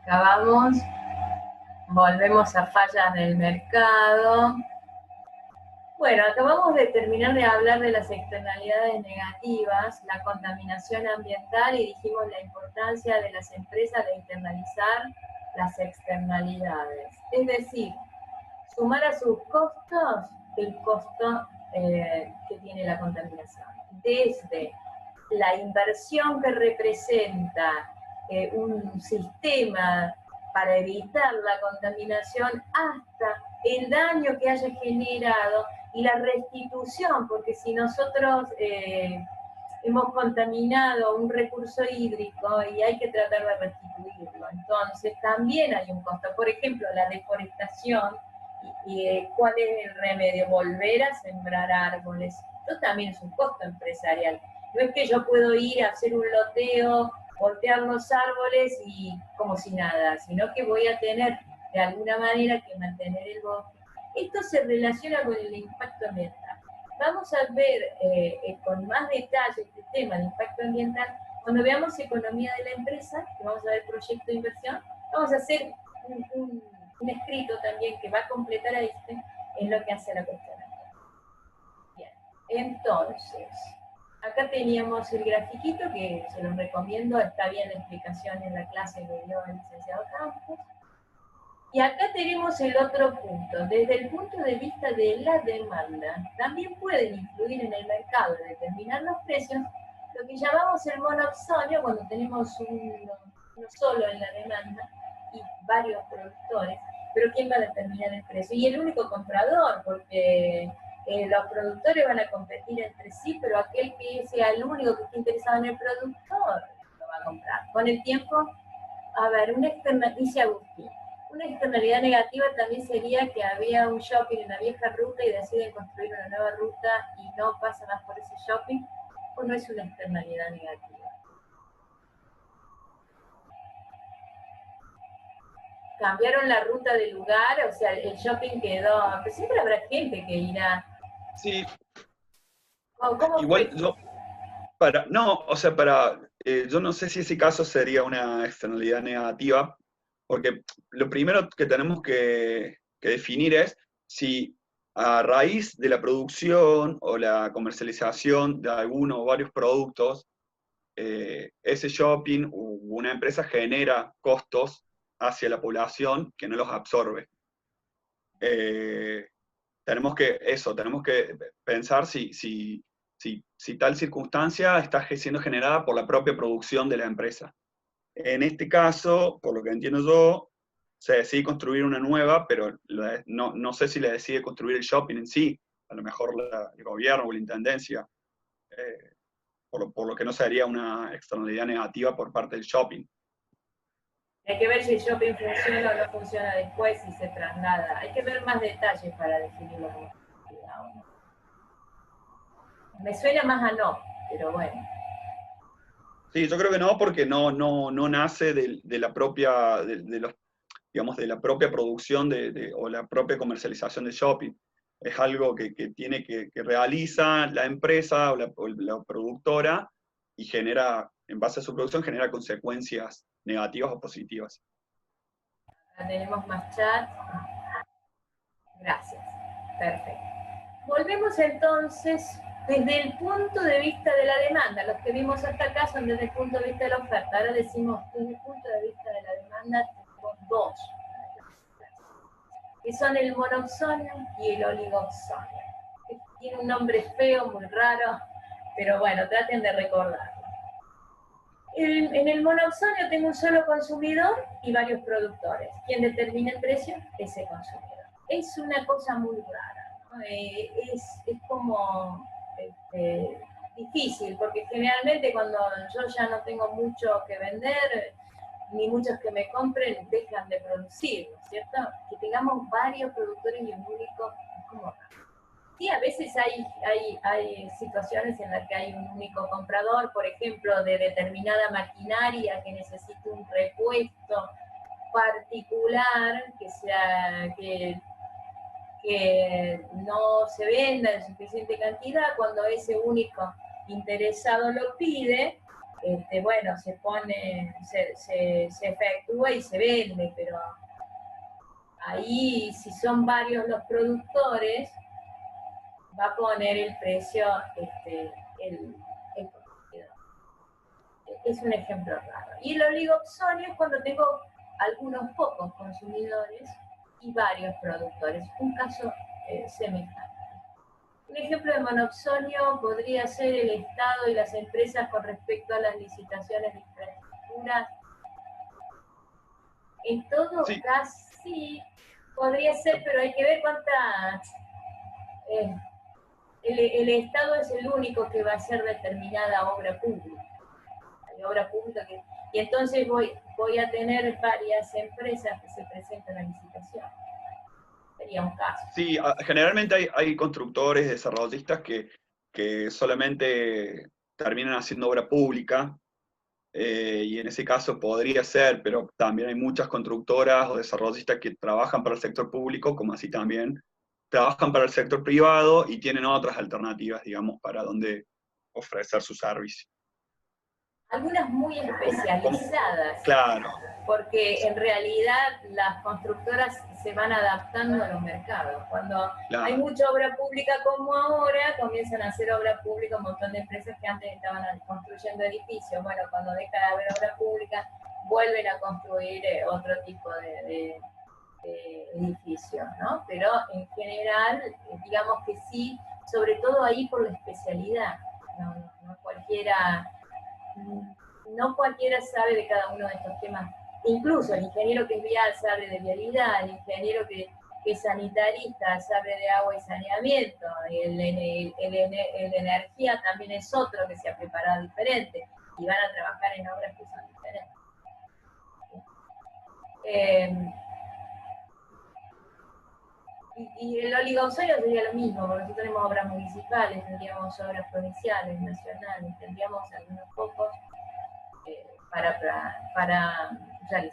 Acabamos, volvemos a fallas del mercado. Bueno, acabamos de terminar de hablar de las externalidades negativas, la contaminación ambiental, y dijimos la importancia de las empresas de internalizar las externalidades. Es decir, sumar a sus costos el costo que tiene la contaminación. Desde la inversión que representa un sistema para evitar la contaminación hasta el daño que haya generado y la restitución, porque si nosotros hemos contaminado un recurso hídrico y hay que tratar de restituirlo, entonces también hay un costo. Por ejemplo, la deforestación, y ¿cuál es el remedio? Volver a sembrar árboles. Esto también es un costo empresarial. No es que yo puedo ir a hacer un loteo, voltear los árboles y como si nada, sino que voy a tener de alguna manera que mantener el bosque. Esto se relaciona con el impacto ambiental. Vamos a ver con más detalle este tema de impacto ambiental cuando veamos economía de la empresa, que vamos a ver proyecto de inversión. Vamos a hacer un escrito también que va a completar a este en lo que hace a la cuestión. Bien, entonces, acá teníamos el grafiquito que se los recomiendo, está bien la explicación en la clase que dio el licenciado Campos. Y acá tenemos el otro punto. Desde el punto de vista de la demanda, también pueden influir en el mercado y determinar los precios, lo que llamamos el monopsonio, cuando tenemos uno solo en la demanda y varios productores. Pero ¿quién va a determinar el precio? Y el único comprador, porque los productores van a competir entre sí, pero aquel que sea el único que esté interesado en el productor lo va a comprar. Con el tiempo, a ver, dice Agustín, una externalidad negativa también sería que había un shopping en la vieja ruta y deciden construir una nueva ruta y no pasa más por ese shopping, o no es una externalidad negativa. Cambiaron la ruta de lugar, o sea, el shopping quedó, pero siempre habrá gente que irá. Sí. ¿Cómo Igual fue? yo, yo no sé si ese caso sería una externalidad negativa, porque lo primero que tenemos que definir es si a raíz de la producción o la comercialización de alguno o varios productos, ese shopping o una empresa genera costos hacia la población que no los absorbe. Tenemos que pensar si tal circunstancia está siendo generada por la propia producción de la empresa. En este caso, por lo que entiendo yo, se decide construir una nueva, pero no sé si le decide construir el shopping en sí, a lo mejor el gobierno o la intendencia, por lo que no sería una externalidad negativa por parte del shopping. Hay que ver si el shopping funciona o no funciona después, si se traslada. Hay que ver más detalles para definirlo como externalidad o no. Me suena más a no, pero bueno. Sí, yo creo que no, porque no nace de la propia, digamos, de la propia producción o la propia comercialización de shopping. Es algo que realiza la empresa o la productora y genera, en base a su producción, genera consecuencias negativas o positivas. Tenemos más chat. Gracias. Perfecto. Volvemos entonces desde el punto de vista de la demanda. Los que vimos hasta acá son desde el punto de vista de la oferta. Ahora decimos desde el punto de vista de la demanda tenemos dos, que son el monopsonio y el oligopsonio. Tiene un nombre feo, muy raro, pero bueno, traten de recordarlo. En el monopsonio tengo un solo consumidor y varios productores. ¿Quién determina el precio? Ese consumidor. Es una cosa muy rara, ¿no? Es como difícil, porque generalmente cuando yo ya no tengo mucho que vender, ni muchos que me compren, dejan de producir, ¿no es cierto? Que tengamos varios productores y un único, es como raro. Sí, a veces hay situaciones en las que hay un único comprador, por ejemplo, de determinada maquinaria que necesite un repuesto particular que no se venda en suficiente cantidad. Cuando ese único interesado lo pide, bueno, se pone, se efectúa y se vende, pero ahí si son varios los productores, va a poner el precio el consumidor. Es un ejemplo raro. Y el oligopsonio es cuando tengo algunos pocos consumidores y varios productores. Un caso semejante. Un ejemplo de monopsonio podría ser el Estado y las empresas con respecto a las licitaciones de infraestructuras. En todo caso, sí, podría ser, pero hay que ver cuántas... el Estado es el único que va a hacer determinada obra pública. Hay obra pública que... Y entonces voy a tener varias empresas que se presentan a licitación. Sería un caso. Sí, generalmente hay constructores, desarrollistas que solamente terminan haciendo obra pública, y en ese caso podría ser, pero también hay muchas constructoras o desarrollistas que trabajan para el sector público, como así también trabajan para el sector privado y tienen otras alternativas, digamos, para donde ofrecer su servicio. Algunas muy especializadas. Claro. Porque en realidad las constructoras se van adaptando a los mercados. Cuando hay mucha obra pública como ahora, comienzan a hacer obra pública un montón de empresas que antes estaban construyendo edificios. Bueno, cuando deja de haber obra pública, vuelven a construir otro tipo de edificios, ¿no? Pero en general, digamos que sí, sobre todo ahí por la especialidad. No cualquiera... No cualquiera sabe de cada uno de estos temas. Incluso el ingeniero que es vial sabe de vialidad, el ingeniero que es sanitarista sabe de agua y saneamiento, el de energía también es otro que se ha preparado diferente y van a trabajar en obras que son diferentes. Y el oligopsonio sería lo mismo, porque nosotros tenemos obras municipales, tendríamos obras provinciales, nacionales, tendríamos algunos pocos para realizar.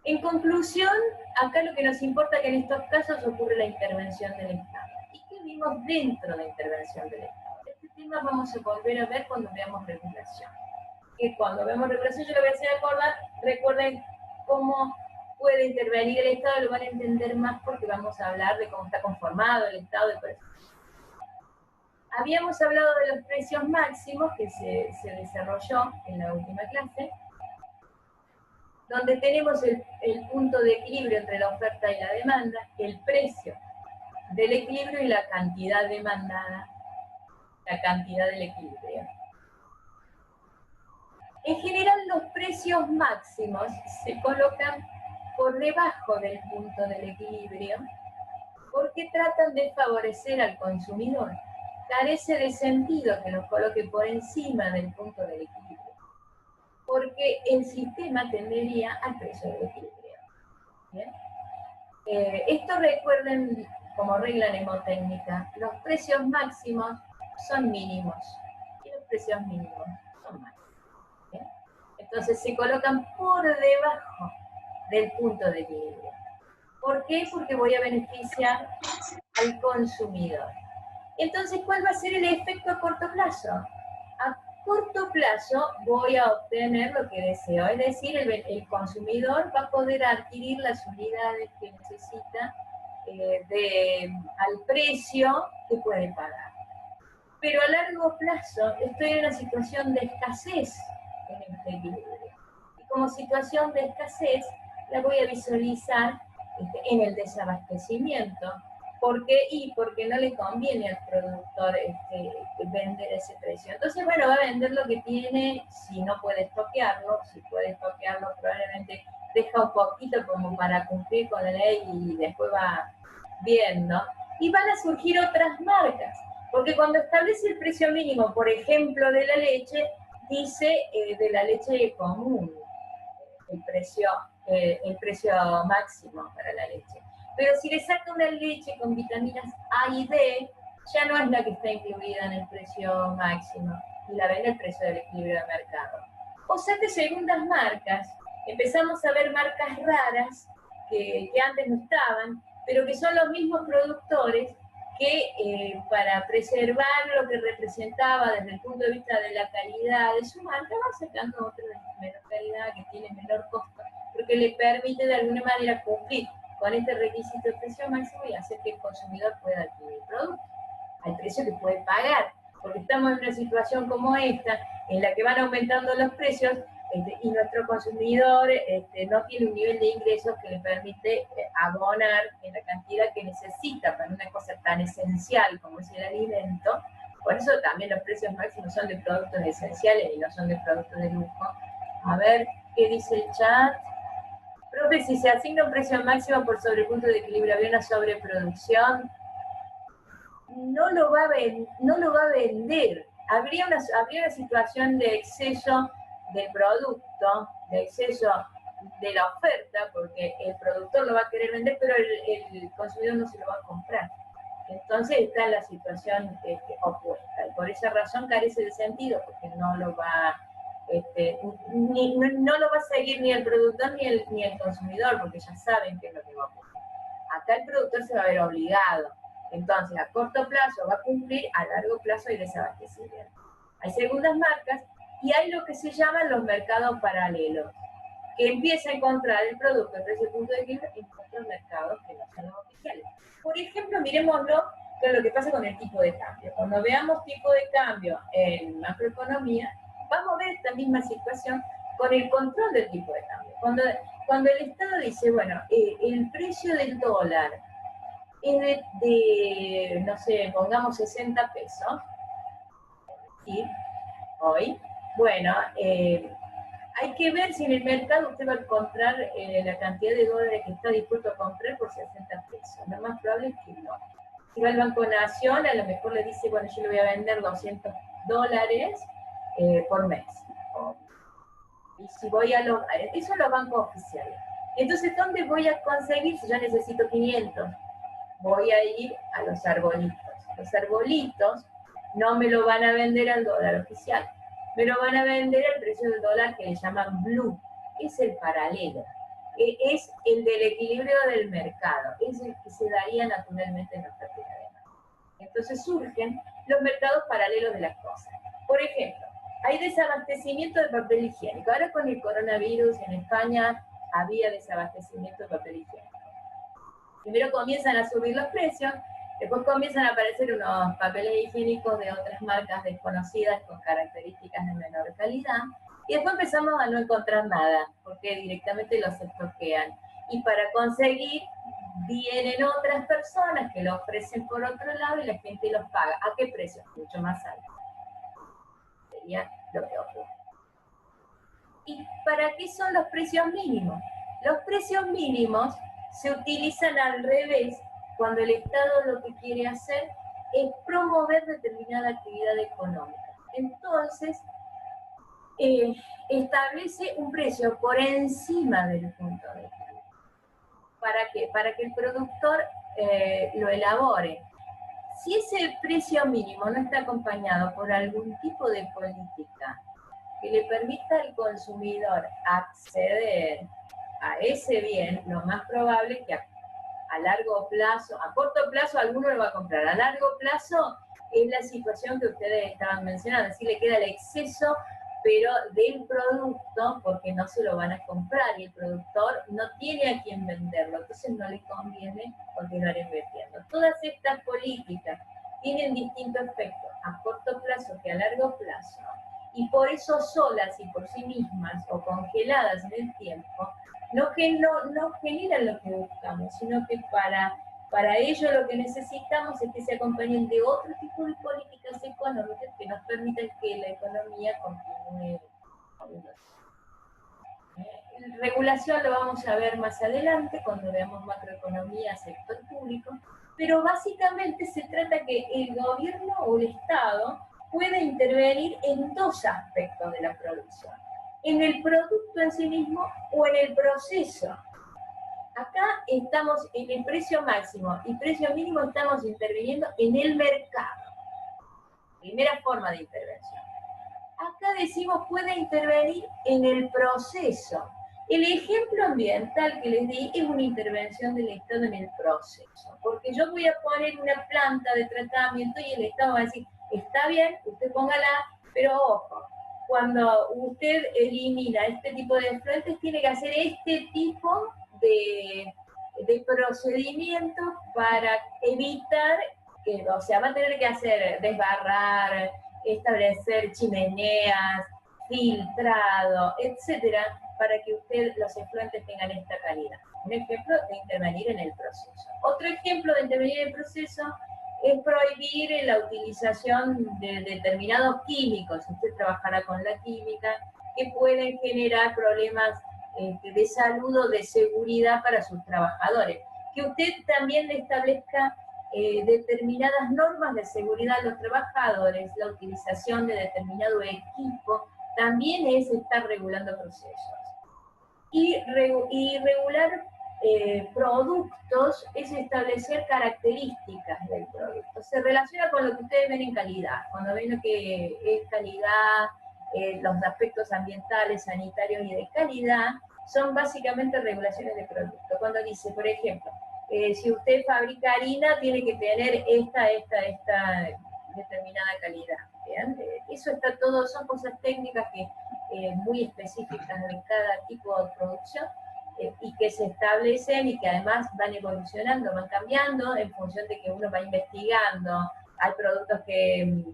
En conclusión, acá lo que nos importa es que en estos casos ocurre la intervención del Estado. ¿Y qué vimos dentro de la intervención del Estado? Este tema vamos a volver a ver cuando veamos regulación. Que cuando vemos regulación yo lo voy a hacer acordar, recuerden cómo puede intervenir el Estado, lo van a entender más porque vamos a hablar de cómo está conformado el Estado de precios. Habíamos hablado de los precios máximos que se desarrolló en la última clase, donde tenemos el punto de equilibrio entre la oferta y la demanda, el precio del equilibrio y la cantidad demandada, la cantidad del equilibrio. En general, los precios máximos se colocan por debajo del punto del equilibrio porque tratan de favorecer al consumidor. Carece de sentido que los coloque por encima del punto del equilibrio, porque el sistema tendería al precio del equilibrio. ¿Bien? Esto recuerden como regla mnemotécnica, los precios máximos son mínimos y los precios mínimos son máximos. ¿Bien? Entonces se colocan por debajo del punto de equilibrio. ¿Por qué? Porque voy a beneficiar al consumidor. Entonces, ¿cuál va a ser el efecto a corto plazo? A corto plazo voy a obtener lo que deseo, es decir, el consumidor va a poder adquirir las unidades que necesita al precio que puede pagar. Pero a largo plazo estoy en una situación de escasez en este equilibrio. Y como situación de escasez la voy a visualizar en el desabastecimiento. ¿Por qué? Y porque no le conviene al productor vender ese precio. Entonces, bueno, va a vender lo que tiene, si no puede estoquearlo, si puede estoquearlo probablemente deja un poquito como para cumplir con la ley y después va viendo. Y van a surgir otras marcas, porque cuando establece el precio mínimo, por ejemplo, de la leche, dice de la leche común, el precio máximo para la leche. Pero si le saca una leche con vitaminas A y D, ya no es la que está incluida en el precio máximo y la vende el precio del equilibrio de mercado. O sea que segundas marcas, empezamos a ver marcas raras que antes no estaban, pero que son los mismos productores que para preservar lo que representaba desde el punto de vista de la calidad de su marca, va sacando otro de menor calidad, que tiene menor costo, pero que le permite de alguna manera cumplir con este requisito de precio máximo y hacer que el consumidor pueda adquirir el producto al precio que puede pagar, porque estamos en una situación como esta, en la que van aumentando los precios, y nuestro consumidor no tiene un nivel de ingresos que le permite abonar en la cantidad que necesita para una cosa tan esencial como es el alimento. Por eso también los precios máximos son de productos esenciales y no son de productos de lujo. A ver, ¿qué dice el chat? Profe, si se asigna un precio máximo por sobre el punto de equilibrio, ¿habría una sobreproducción? No lo va a vender. Habría una situación de exceso del producto, de exceso de la oferta, porque el productor lo va a querer vender, pero el consumidor no se lo va a comprar. Entonces está en la situación opuesta. Y por esa razón carece de sentido, porque no lo va no lo va a seguir ni el productor ni el consumidor, porque ya saben qué es lo que va a ocurrir. Acá el productor se va a ver obligado. Entonces, a corto plazo va a cumplir, a largo plazo hay desabastecimiento. Hay segundas marcas y hay lo que se llaman los mercados paralelos, que empieza a encontrar el producto en ese punto de equilibrio en otros mercados que no son los oficiales. Por ejemplo, miremoslo con lo que pasa con el tipo de cambio. Cuando veamos tipo de cambio en macroeconomía, vamos a ver esta misma situación con el control del tipo de cambio. Cuando el Estado dice, bueno, el precio del dólar es no sé, pongamos 60 pesos, ¿sí? Hoy, bueno, hay que ver si en el mercado usted va a encontrar la cantidad de dólares que está dispuesto a comprar por 60 pesos. Lo más probable es que no. Si va al Banco Nación, a lo mejor le dice, bueno, yo le voy a vender $200 por mes. Y si voy a los... Eso son los bancos oficiales. Entonces, ¿dónde voy a conseguir si yo necesito 500? Voy a ir a los arbolitos. Los arbolitos no me lo van a vender al dólar oficial, me lo van a vender al precio del dólar que le llaman blue, es el paralelo, es el del equilibrio del mercado, es el que se daría naturalmente en oferta y demanda. Entonces surgen los mercados paralelos de las cosas. Por ejemplo, hay desabastecimiento de papel higiénico. Ahora con el coronavirus en España había desabastecimiento de papel higiénico. Primero comienzan a subir los precios, después comienzan a aparecer unos papeles higiénicos de otras marcas desconocidas con características de menor calidad, y después empezamos a no encontrar nada, porque directamente los estoquean. Y para conseguir, vienen otras personas que lo ofrecen por otro lado y la gente los paga. ¿A qué precio? Mucho más alto. Sería lo que ocurre. ¿Y para qué son los precios mínimos? Los precios mínimos se utilizan al revés cuando el Estado lo que quiere hacer es promover determinada actividad económica. Entonces, establece un precio por encima del punto de equilibrio. ¿Para qué? Para que el productor lo elabore. Si ese precio mínimo no está acompañado por algún tipo de política que le permita al consumidor acceder a ese bien, lo más probable es que a largo plazo, a corto plazo alguno lo va a comprar, a largo plazo es la situación que ustedes estaban mencionando, es decir, le queda el exceso, pero del producto, porque no se lo van a comprar y el productor no tiene a quién venderlo, entonces no le conviene continuar invirtiendo. Todas estas políticas tienen distintos efectos a corto plazo que a largo plazo, y por eso solas y por sí mismas o congeladas en el tiempo, no generan lo que buscamos, sino que para ello lo que necesitamos es que se acompañen de otro tipo de políticas económicas que nos permitan que la economía continúe. Regulación lo vamos a ver más adelante cuando veamos macroeconomía, sector público, pero básicamente se trata que el gobierno o el Estado pueda intervenir en dos aspectos de la producción: en el producto en sí mismo o en el proceso. Acá estamos en el precio máximo y precio mínimo, estamos interviniendo en el mercado. Primera forma de intervención. Acá decimos puede intervenir en el proceso. El ejemplo ambiental que les di es una intervención del Estado en el proceso, porque yo voy a poner una planta de tratamiento y el Estado va a decir, está bien, usted póngala, pero ojo, cuando usted elimina este tipo de efluentes, tiene que hacer este tipo de procedimientos para evitar que, o sea, va a tener que hacer, desbarrar, establecer chimeneas, filtrado, etcétera, para que los efluentes tengan esta calidad. Un ejemplo de intervenir en el proceso. Otro ejemplo de intervenir en el proceso es prohibir la utilización de determinados químicos. Usted trabajará con la química, que pueden generar problemas de salud o de seguridad para sus trabajadores. Que usted también le establezca determinadas normas de seguridad a los trabajadores, la utilización de determinado equipo, también es estar regulando procesos. Y regular productos es establecer características del producto. Se relaciona con lo que ustedes ven en calidad. Cuando ven lo que es calidad, los aspectos ambientales, sanitarios y de calidad, son básicamente regulaciones de producto. Cuando dice, por ejemplo, si usted fabrica harina, tiene que tener esta determinada calidad. ¿Bien? Eso está todo, son cosas técnicas que muy específicas de cada tipo de producción y que se establecen y que además van evolucionando, van cambiando en función de que uno va investigando. Hay productos que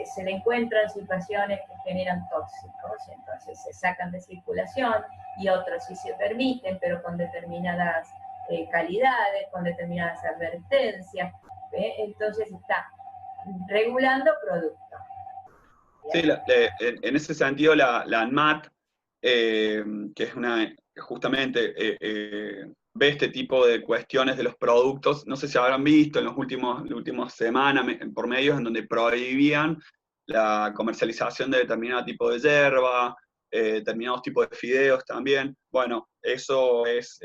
se le encuentran situaciones que generan tóxicos, entonces se sacan de circulación y otros sí se permiten, pero con determinadas calidades, con determinadas advertencias. Entonces está regulando productos. Sí, en ese sentido la ANMAT, que es justamente ve este tipo de cuestiones de los productos, no sé si habrán visto en las últimas semanas por medios en donde prohibían la comercialización de determinado tipo de yerba, determinados tipos de fideos también. Bueno, eso es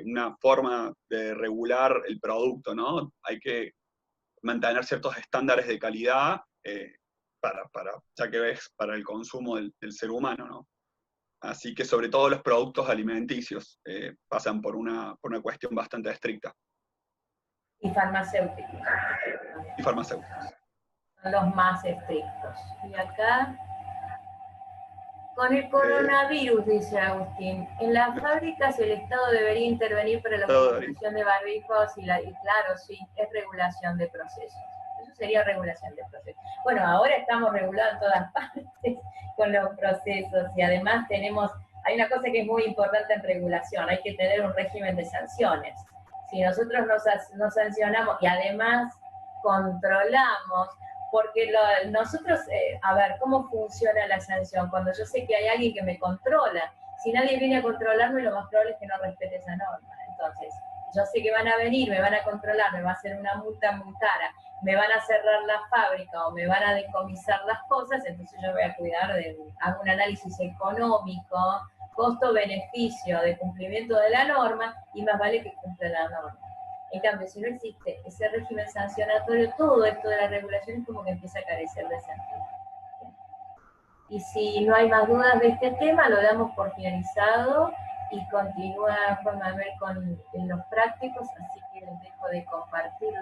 una forma de regular el producto, ¿no? Hay que mantener ciertos estándares de calidad ya que ves, para el consumo del ser humano, ¿no? Así que sobre todo los productos alimenticios pasan por una cuestión bastante estricta. Y farmacéuticos. Y farmacéuticos. Son los más estrictos. Y acá, con el coronavirus, dice Agustín, en las fábricas el Estado debería intervenir para la utilización de barbijos y claro, sí, es regulación de procesos. Eso sería regulación de procesos. Bueno, ahora estamos regulados en todas partes con los procesos y además hay una cosa que es muy importante en regulación, hay que tener un régimen de sanciones. Si nosotros nos sancionamos y además controlamos, porque nosotros, a ver, ¿cómo funciona la sanción? Cuando yo sé que hay alguien que me controla, si nadie viene a controlarme, lo más probable es que no respete esa norma. Entonces, yo sé que van a venir, me van a controlar, me va a hacer una multa muy cara, me van a cerrar la fábrica o me van a decomisar las cosas, entonces yo voy a cuidar hago un análisis económico, costo-beneficio de cumplimiento de la norma, y más vale que cumpla la norma. En cambio, si no existe ese régimen sancionatorio, todo esto de la regulación es como que empieza a carecer de sentido. Y si no hay más dudas de este tema, lo damos por finalizado y continúa Juan Manuel con los prácticos, así que les dejo de compartir.